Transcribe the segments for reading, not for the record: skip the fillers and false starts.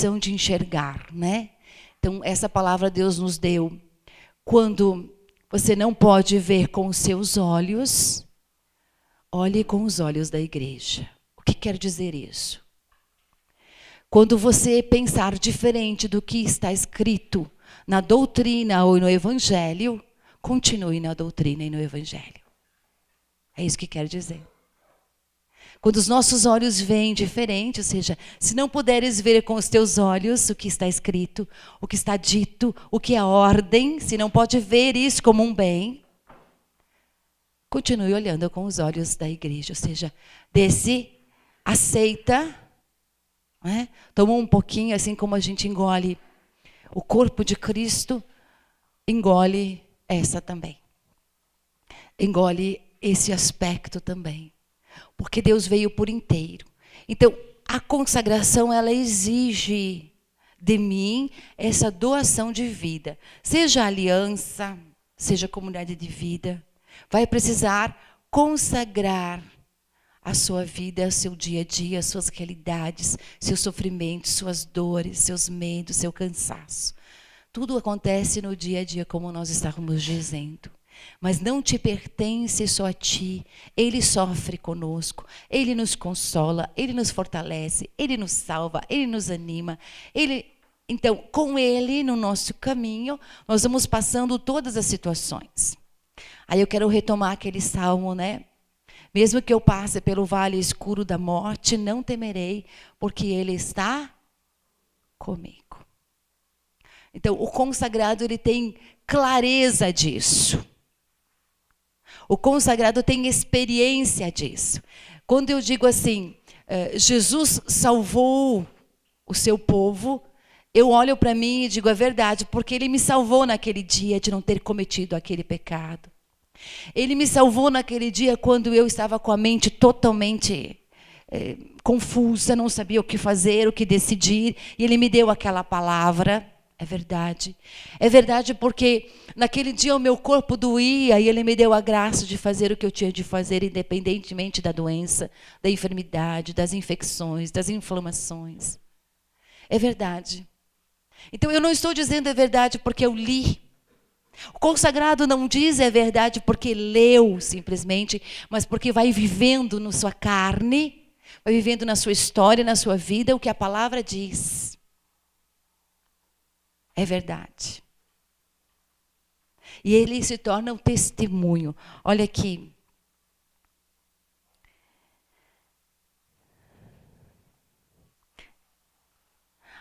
condição de enxergar, né? Então, essa palavra Deus nos deu. Quando você não pode ver com os seus olhos, olhe com os olhos da igreja. O que quer dizer isso? Quando você pensar diferente do que está escrito na doutrina ou no evangelho, continue na doutrina e no evangelho. É isso que quer dizer. Quando os nossos olhos veem diferente, ou seja, se não puderes ver com os teus olhos o que está escrito, o que está dito, o que é ordem, se não pode ver isso como um bem, continue olhando com os olhos da igreja, ou seja, aceita, né? Toma um pouquinho, assim como a gente engole o corpo de Cristo, engole essa também. Engole esse aspecto também. Porque Deus veio por inteiro. Então, a consagração, ela exige de mim essa doação de vida. Seja aliança, seja comunidade de vida. Vai precisar consagrar a sua vida, o seu dia a dia, as suas realidades, seus sofrimentos, suas dores, seus medos, seu cansaço. Tudo acontece no dia a dia, como nós estávamos dizendo. Mas não te pertence só a ti. Ele sofre conosco, Ele nos consola, Ele nos fortalece, Ele nos salva, Ele nos anima. Então, com Ele, no nosso caminho, nós vamos passando todas as situações. Aí eu quero retomar aquele salmo, né? Mesmo que eu passe pelo vale escuro da morte, não temerei, porque Ele está comigo. Então, o consagrado, ele tem clareza disso. O consagrado tem experiência disso. Quando eu digo assim, Jesus salvou o seu povo, eu olho para mim e digo, é verdade, porque Ele me salvou naquele dia de não ter cometido aquele pecado. Ele me salvou naquele dia quando eu estava com a mente totalmente confusa, não sabia o que fazer, o que decidir, e Ele me deu aquela palavra. É verdade. É verdade porque naquele dia o meu corpo doía e Ele me deu a graça de fazer o que eu tinha de fazer, independentemente da doença, da enfermidade, das infecções, das inflamações. É verdade. Então eu não estou dizendo é verdade porque eu li. O consagrado não diz é verdade porque leu simplesmente, mas porque vai vivendo na sua carne, vai vivendo na sua história, na sua vida, o que a palavra diz. É verdade. E ele se torna um testemunho. Olha aqui.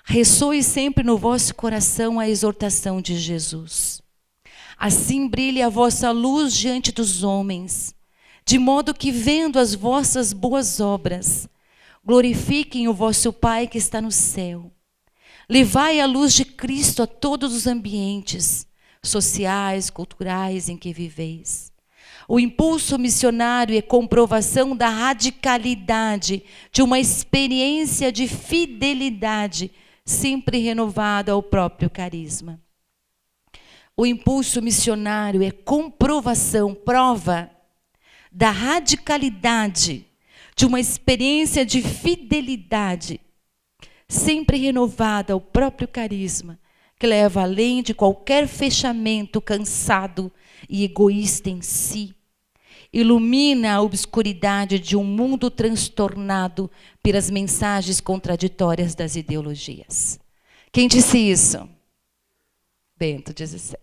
Ressoe sempre no vosso coração a exortação de Jesus. Assim brilhe a vossa luz diante dos homens, de modo que, vendo as vossas boas obras, glorifiquem o vosso Pai que está no céu. Levai a luz de Cristo a todos os ambientes sociais, culturais em que viveis. O impulso missionário é comprovação da radicalidade de uma experiência de fidelidade sempre renovada ao próprio carisma. O impulso missionário é comprovação, prova da radicalidade de uma experiência de fidelidade sempre renovada ao próprio carisma, que leva além de qualquer fechamento cansado e egoísta em si. Ilumina a obscuridade de um mundo transtornado pelas mensagens contraditórias das ideologias. Quem disse isso? Bento XVI.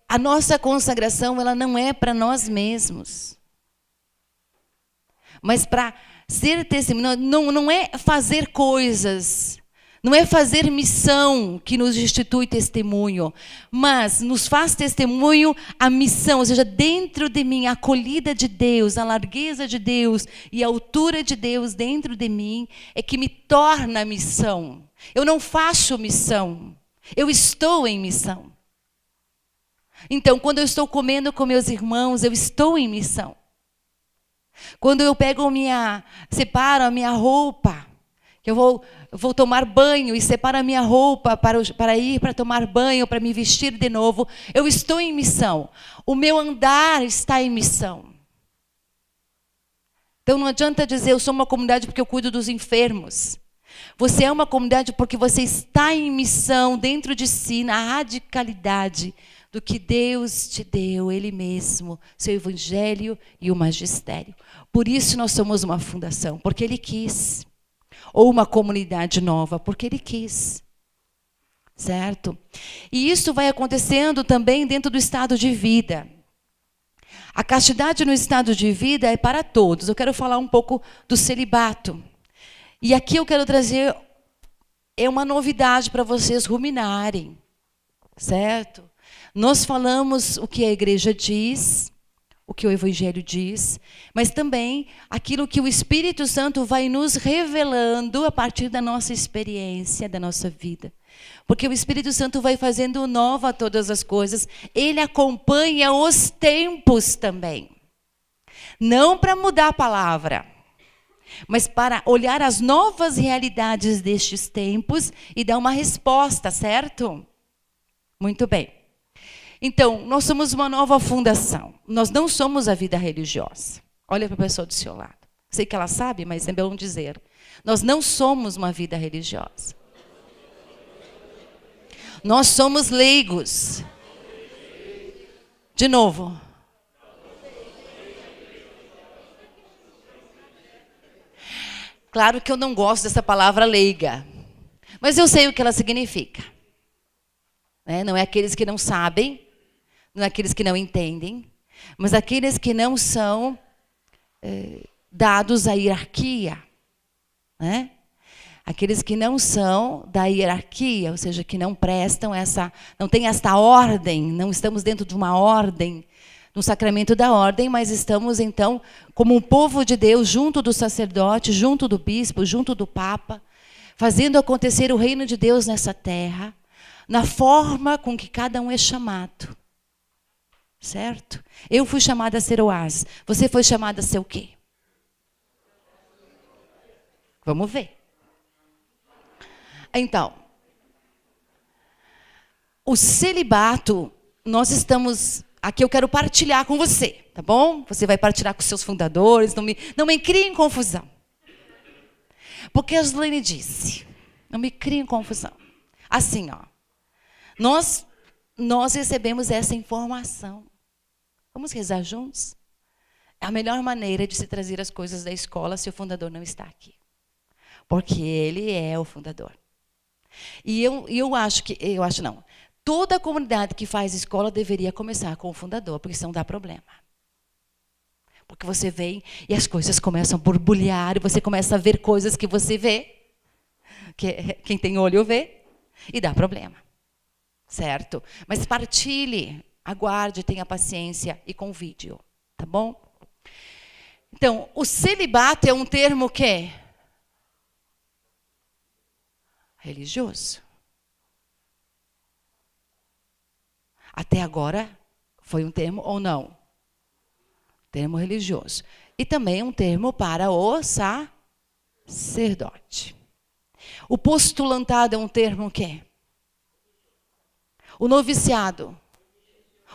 A nossa consagração, ela não é para nós mesmos, mas para ser testemunho. Não é fazer coisas, não é fazer missão que nos institui testemunho, mas nos faz testemunho a missão, ou seja, dentro de mim, a acolhida de Deus, a largueza de Deus e a altura de Deus dentro de mim é que me torna missão. Eu não faço missão, eu estou em missão. Então, quando eu estou comendo com meus irmãos, eu estou em missão. Quando eu separo a minha roupa, que eu vou tomar banho e separo a minha roupa para ir para tomar banho, para me vestir de novo, eu estou em missão. O meu andar está em missão. Então não adianta dizer eu sou uma comunidade porque eu cuido dos enfermos. Você é uma comunidade porque você está em missão dentro de si, na radicalidade do que Deus te deu, Ele mesmo, seu evangelho e o magistério. Por isso nós somos uma fundação, porque Ele quis. Ou uma comunidade nova, porque Ele quis. Certo? E isso vai acontecendo também dentro do estado de vida. A castidade no estado de vida é para todos. Eu quero falar um pouco do celibato. E aqui eu quero trazer uma novidade para vocês ruminarem. Certo? Nós falamos o que a igreja diz, o que o evangelho diz, mas também aquilo que o Espírito Santo vai nos revelando a partir da nossa experiência, da nossa vida. Porque o Espírito Santo vai fazendo nova todas as coisas. Ele acompanha os tempos também. Não para mudar a palavra, mas para olhar as novas realidades destes tempos e dar uma resposta, certo? Muito bem. Então, nós somos uma nova fundação. Nós não somos a vida religiosa. Olha para a pessoa do seu lado. Sei que ela sabe, mas é bom dizer. Nós não somos uma vida religiosa. Nós somos leigos. De novo. Claro que eu não gosto dessa palavra leiga, mas eu sei o que ela significa. Não é aqueles que não sabem, não é aqueles que não entendem, mas aqueles que não são dados à hierarquia. Aqueles que não são da hierarquia, ou seja, que não prestam não tem esta ordem, não estamos dentro de uma ordem, no sacramento da ordem, mas estamos então como um povo de Deus, junto do sacerdote, junto do bispo, junto do papa, fazendo acontecer o reino de Deus nessa terra, na forma com que cada um é chamado. Certo? Eu fui chamada a ser oásis. Você foi chamada a ser o quê? Vamos ver. Então, o celibato, nós estamos... Aqui eu quero partilhar com você, tá bom? Você vai partilhar com seus fundadores, não me criem confusão. Porque a Gislaine disse, não me criem confusão. Assim, ó, nós recebemos essa informação. Vamos rezar juntos? É a melhor maneira de se trazer as coisas da escola se o fundador não está aqui. Porque ele é o fundador. E eu acho não. Toda a comunidade que faz escola deveria começar com o fundador, porque senão dá problema. Porque você vem e as coisas começam a borbulhar, e você começa a ver coisas que você vê, que quem tem olho vê, e dá problema. Certo? Mas partilhe, aguarde, tenha paciência e convide-o. Tá bom? Então, o celibato é um termo que? Religioso. Até agora, foi um termo ou não? Termo religioso. E também um termo para o sacerdote. O postulantado é um termo o quê? O noviciado.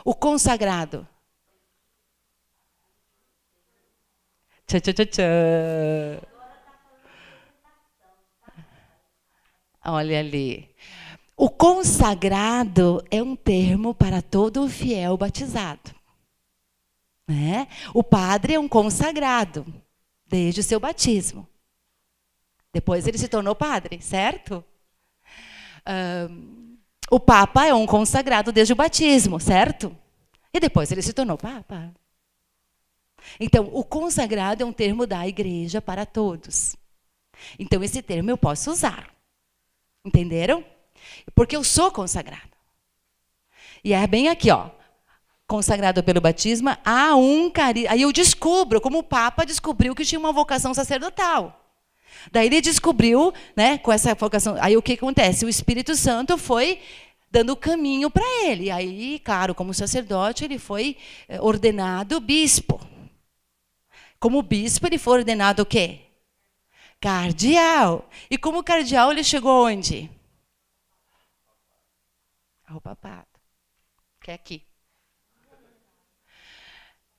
O consagrado. Tchá, tchá, tchá, tchá. Olha ali. O consagrado é um termo para todo fiel batizado. O padre é um consagrado, desde o seu batismo. Depois ele se tornou padre, certo? O papa é um consagrado desde o batismo, certo? E depois ele se tornou papa. Então, o consagrado é um termo da igreja para todos. Então, esse termo eu posso usar. Entenderam? Porque eu sou consagrado. E é bem aqui, ó. Consagrado pelo batismo, há um carisma. Aí eu descubro, como o Papa descobriu que tinha uma vocação sacerdotal. Daí ele descobriu, com essa vocação. Aí o que acontece? O Espírito Santo foi dando o caminho para ele. E aí, claro, como sacerdote, ele foi ordenado bispo. Como bispo, ele foi ordenado o quê? Cardeal. E como cardeal, ele chegou onde? Ao papado. Que é aqui.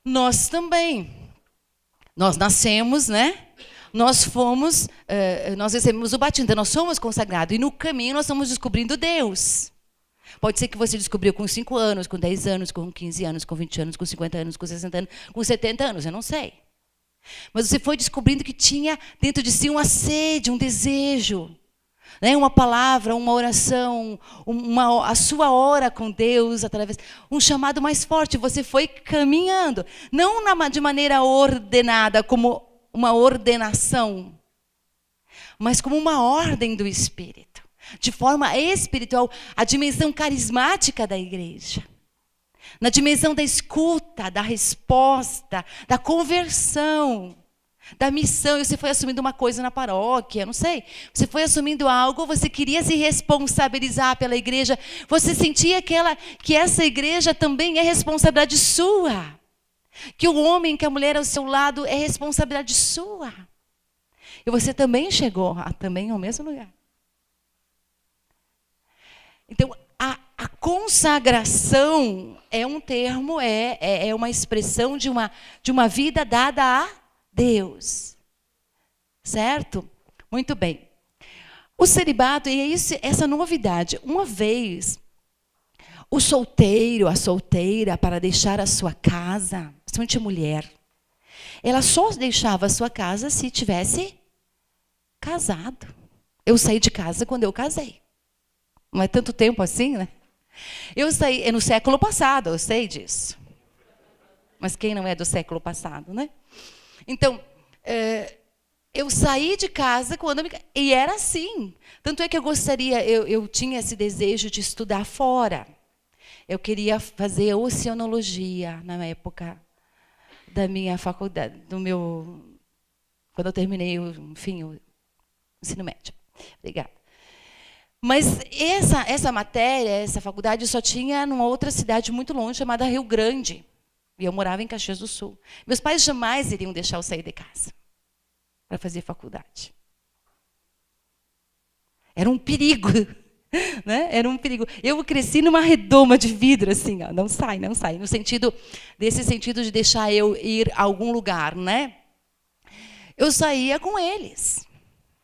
Nós também. Nós nascemos, né? Nós fomos, nós recebemos o batismo, então nós somos consagrados. E no caminho nós estamos descobrindo Deus. Pode ser que você descobriu com 5 anos, com 10 anos, com 15 anos, com 20 anos, com 50 anos, com 60 anos, com 70 anos, eu não sei. Mas você foi descobrindo que tinha dentro de si uma sede, um desejo, né? Uma palavra, uma oração, a sua hora com Deus, através um chamado mais forte. Você foi caminhando, não de maneira ordenada, como uma ordenação, mas como uma ordem do Espírito, de forma espiritual, a dimensão carismática da igreja. Na dimensão da escuta, da resposta, da conversão, da missão. E você foi assumindo uma coisa na paróquia, não sei. Você foi assumindo algo, você queria se responsabilizar pela igreja. Você sentia que essa igreja também é responsabilidade sua. Que o homem, que a mulher ao seu lado é responsabilidade sua. E você também chegou também ao mesmo lugar. Então, a consagração é um termo, é uma expressão de uma vida dada a Deus. Certo? Muito bem. O celibato, e é essa novidade. Uma vez, o solteiro, a solteira, para deixar a sua casa, principalmente mulher, ela só deixava a sua casa se tivesse casado. Eu saí de casa quando eu casei. Não é tanto tempo assim, né? Eu saí, é no século passado, eu sei disso. Mas quem não é do século passado, né? Então, eu saí de casa quando e era assim. Tanto é que eu tinha esse desejo de estudar fora. Eu queria fazer oceanologia na época da minha faculdade, quando eu terminei, o ensino médio. Obrigada. Mas essa matéria, essa faculdade, só tinha numa outra cidade muito longe, chamada Rio Grande. E eu morava em Caxias do Sul. Meus pais jamais iriam deixar eu sair de casa para fazer faculdade. Era um perigo. Né? Era um perigo. Eu cresci numa redoma de vidro, assim, ó, não sai. Desse sentido de deixar eu ir a algum lugar, né? Eu saía com eles.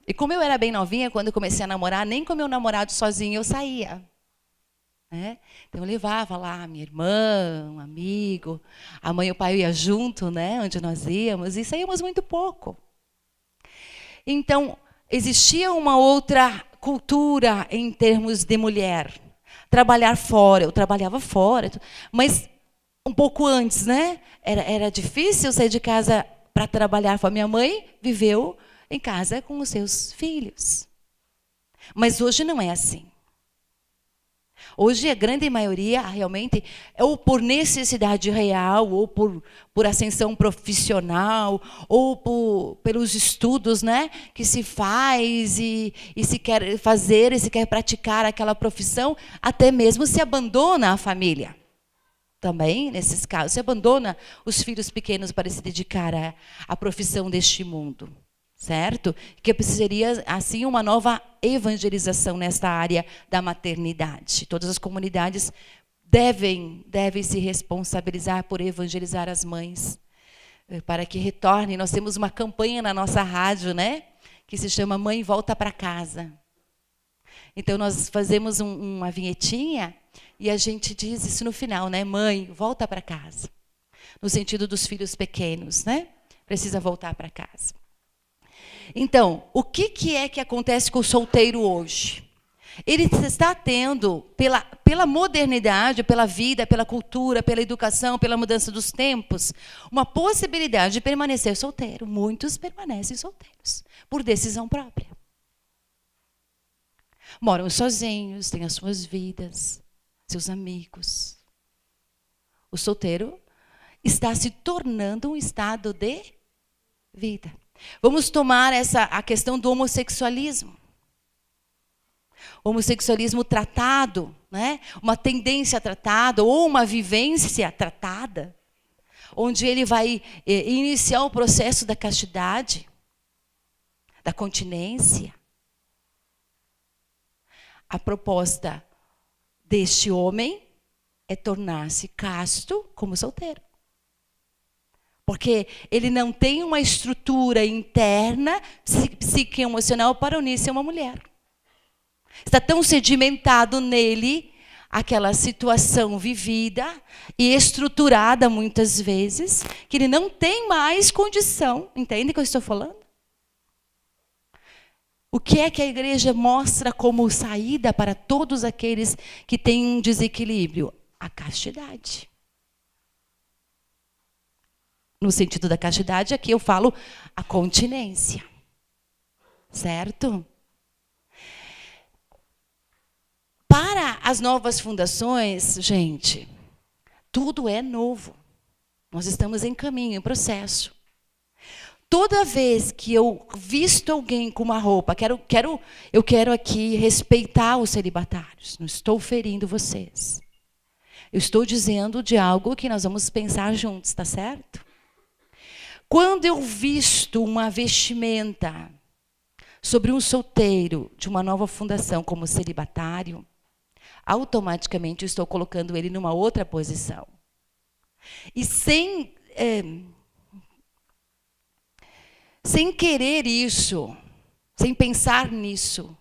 E como eu era bem novinha, quando eu comecei a namorar, nem com meu namorado sozinho eu saía. Né? Então eu levava lá minha irmã, um amigo, a mãe e o pai ia junto, né, onde nós íamos, e saíamos muito pouco. Então, existia uma outra cultura em termos de mulher. Trabalhar fora, eu trabalhava fora, mas um pouco antes, né? Era difícil sair de casa para trabalhar. A minha mãe viveu em casa com os seus filhos. Mas hoje não é assim. Hoje a grande maioria realmente, ou por necessidade real, ou por ascensão profissional, ou pelos estudos, né, que se faz e se quer fazer, e se quer praticar aquela profissão, até mesmo se abandona a família. Também, nesses casos, se abandona os filhos pequenos para se dedicar à profissão deste mundo. Certo? Que precisaria, assim, uma nova evangelização nesta área da maternidade. Todas as comunidades devem se responsabilizar por evangelizar as mães, para que retornem. Nós temos uma campanha na nossa rádio, né? Que se chama Mãe Volta para Casa. Então, nós fazemos uma vinhetinha e a gente diz isso no final, né? Mãe, volta para casa. No sentido dos filhos pequenos, né? Precisa voltar para casa. Então, o que é que acontece com o solteiro hoje? Ele está tendo, pela modernidade, pela vida, pela cultura, pela educação, pela mudança dos tempos, uma possibilidade de permanecer solteiro. Muitos permanecem solteiros, por decisão própria. Moram sozinhos, têm as suas vidas, seus amigos. O solteiro está se tornando um estado de vida. Vamos tomar a questão do homossexualismo. O homossexualismo tratado, né? Uma tendência tratada ou uma vivência tratada, onde ele vai iniciar o processo da castidade, da continência. A proposta deste homem é tornar-se casto como solteiro. Porque ele não tem uma estrutura interna, psique-emocional, para unir-se a uma mulher. Está tão sedimentado nele aquela situação vivida e estruturada muitas vezes, que ele não tem mais condição. Entende o que eu estou falando? O que é que a igreja mostra como saída para todos aqueles que têm um desequilíbrio? A castidade. No sentido da castidade, aqui eu falo a continência. Certo? Para as novas fundações, gente, tudo é novo. Nós estamos em caminho, em processo. Toda vez que eu visto alguém com uma roupa, eu quero aqui respeitar os celibatários. Não estou ferindo vocês. Eu estou dizendo de algo que nós vamos pensar juntos, tá certo? Quando eu visto uma vestimenta sobre um solteiro de uma nova fundação como celibatário, automaticamente eu estou colocando ele numa outra posição. E sem querer isso, sem pensar nisso,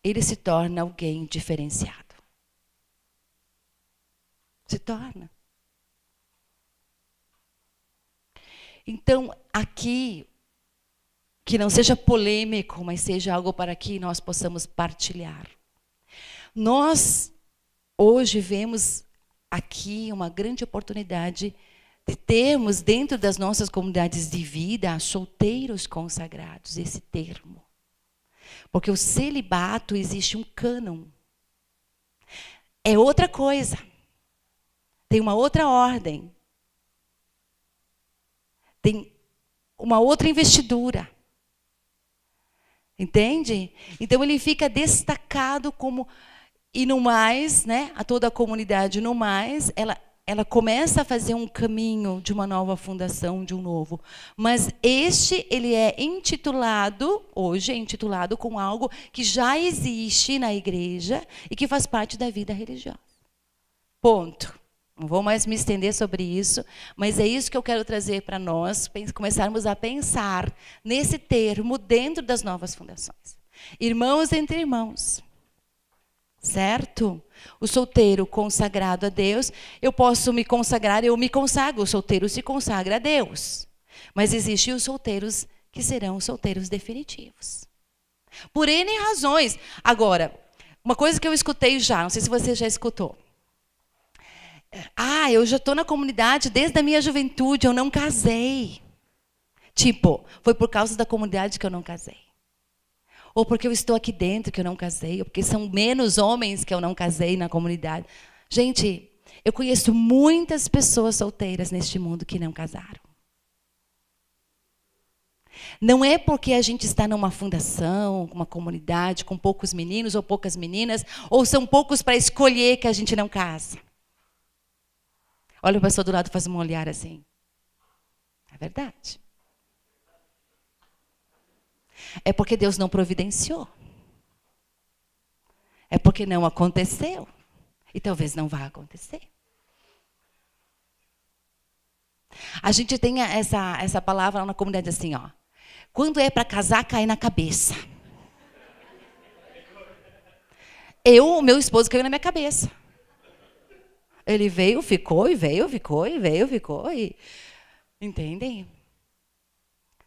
ele se torna alguém diferenciado. Se torna. Então, aqui, que não seja polêmico, mas seja algo para que nós possamos partilhar. Nós, hoje, vemos aqui uma grande oportunidade de termos dentro das nossas comunidades de vida solteiros consagrados, esse termo. Porque o celibato existe um cânon. É outra coisa. Tem uma outra ordem. Tem uma outra investidura. Entende? Então ele fica destacado como... E no mais, né, a toda a comunidade no mais, ela começa a fazer um caminho de uma nova fundação, de um novo. Mas ele é intitulado, hoje é intitulado com algo que já existe na igreja e que faz parte da vida religiosa. Ponto. Não vou mais me estender sobre isso, mas é isso que eu quero trazer para nós, começarmos a pensar nesse termo dentro das novas fundações. Irmãos entre irmãos. Certo? O solteiro consagrado a Deus, eu posso me consagrar, eu me consagro, o solteiro se consagra a Deus. Mas existem os solteiros que serão solteiros definitivos. Por N razões. Agora, uma coisa que eu escutei já, não sei se você já escutou. Eu já estou na comunidade desde a minha juventude, eu não casei. Tipo, foi por causa da comunidade que eu não casei. Ou porque eu estou aqui dentro que eu não casei, ou porque são menos homens que eu não casei na comunidade. Gente, eu conheço muitas pessoas solteiras neste mundo que não casaram. Não é porque a gente está numa fundação, uma comunidade com poucos meninos ou poucas meninas, ou são poucos para escolher que a gente não casa. Olha o pessoal do lado, faz um olhar assim. É verdade. É porque Deus não providenciou. É porque não aconteceu. E talvez não vá acontecer. A gente tem essa palavra na comunidade assim, ó. Quando é para casar, cai na cabeça. Meu esposo caiu na minha cabeça. Ele veio, ficou, e veio, ficou, e veio, ficou. Entendem?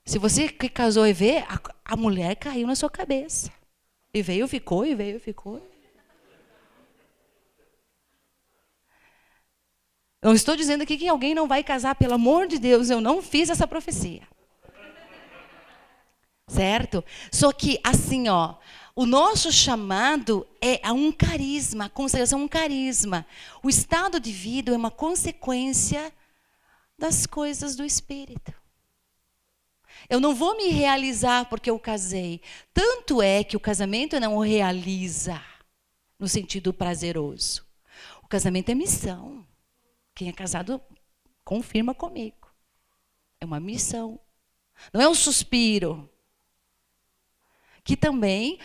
Se você que casou e vê, a mulher caiu na sua cabeça. E veio, ficou, e veio, ficou. Eu estou dizendo aqui que alguém não vai casar, pelo amor de Deus, eu não fiz essa profecia. Certo? Só que, assim, ó, o nosso chamado é a um carisma, a consagração é um carisma. O estado de vida é uma consequência das coisas do Espírito. Eu não vou me realizar porque eu casei. Tanto é que o casamento não realiza no sentido prazeroso. O casamento é missão. Quem é casado, confirma comigo. É uma missão. Não é um suspiro. Que também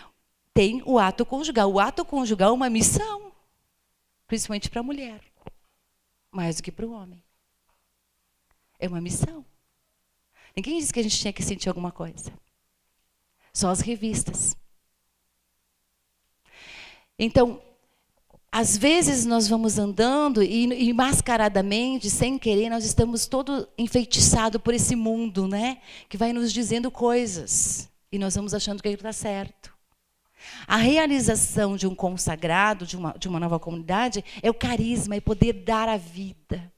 tem o ato conjugal. O ato conjugal é uma missão. Principalmente para a mulher. Mais do que para o homem. É uma missão. Ninguém disse que a gente tinha que sentir alguma coisa. Só as revistas. Então, às vezes nós vamos andando e mascaradamente, sem querer, nós estamos todo enfeitiçados por esse mundo, né? Que vai nos dizendo coisas. E nós vamos achando que aquilo está certo. A realização de um consagrado, de uma nova comunidade, é o carisma, é poder dar a vida.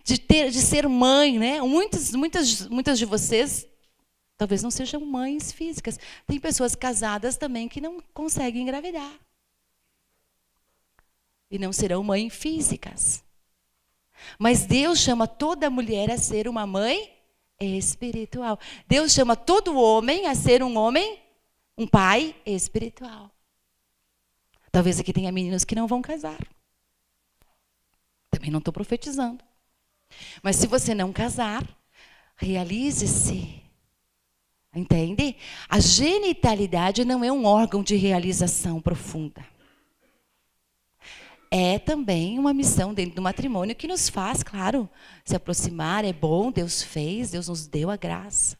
De ser mãe, né? Muitas de vocês talvez não sejam mães físicas. Tem pessoas casadas também que não conseguem engravidar. E não serão mães físicas. Mas Deus chama toda mulher a ser uma mãe espiritual. Deus chama todo homem a ser um homem, um pai espiritual. Talvez aqui tenha meninos que não vão casar. Também não estou profetizando. Mas se você não casar, realize-se. Entende? A genitalidade não é um órgão de realização profunda. É também uma missão dentro do matrimônio que nos faz, claro, se aproximar. É bom, Deus fez, Deus nos deu a graça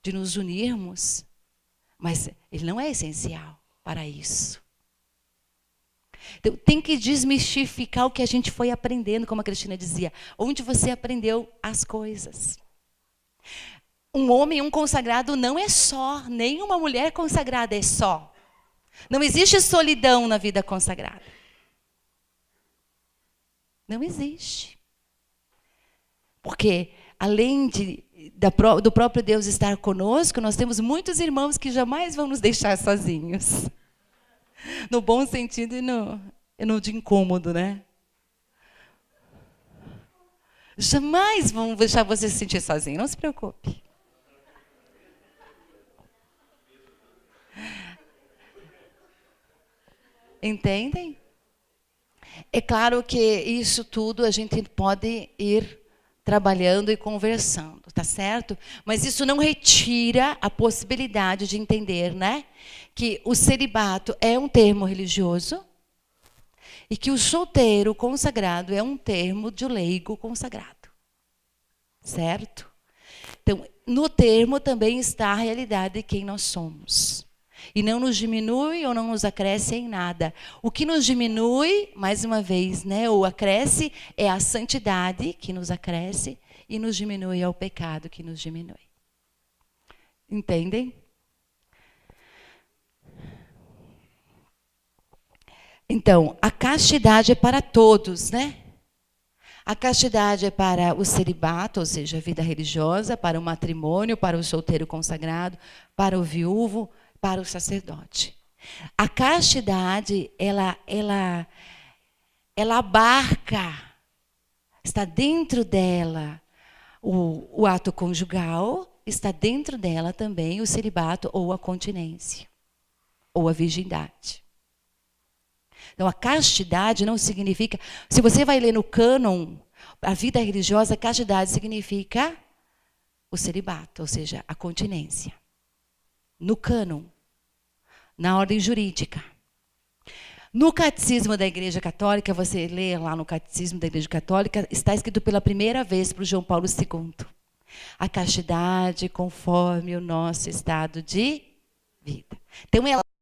de nos unirmos. Mas ele não é essencial para isso. Então, tem que desmistificar o que a gente foi aprendendo, como a Cristina dizia. Onde você aprendeu as coisas. Um homem, um consagrado não é só. Nem uma mulher consagrada é só. Não existe solidão na vida consagrada. Não existe. Porque, além do próprio Deus estar conosco, nós temos muitos irmãos que jamais vão nos deixar sozinhos. No bom sentido e no de incômodo, né? Jamais vão deixar você se sentir sozinho, não se preocupe. Entendem? É claro que isso tudo a gente pode ir trabalhando e conversando, tá certo? Mas isso não retira a possibilidade de entender, né? Que o celibato é um termo religioso e que o solteiro consagrado é um termo de leigo consagrado. Certo? Então, no termo também está a realidade de quem nós somos. E não nos diminui ou não nos acresce em nada. O que nos diminui, mais uma vez, né, ou acresce, é a santidade que nos acresce e nos diminui é o pecado que nos diminui. Entendem? Então, a castidade é para todos, né? A castidade é para o celibato, ou seja, a vida religiosa, para o matrimônio, para o solteiro consagrado, para o viúvo, para o sacerdote. A castidade, ela abarca, está dentro dela o ato conjugal, está dentro dela também o celibato ou a continência, ou a virgindade. Então, a castidade não significa... Se você vai ler no cânon, a vida religiosa, a castidade significa o celibato, ou seja, a continência. No cânon, na ordem jurídica. No catecismo da Igreja Católica, você lê lá no catecismo da Igreja Católica, está escrito pela primeira vez para o João Paulo II. A castidade conforme o nosso estado de vida. Então, ela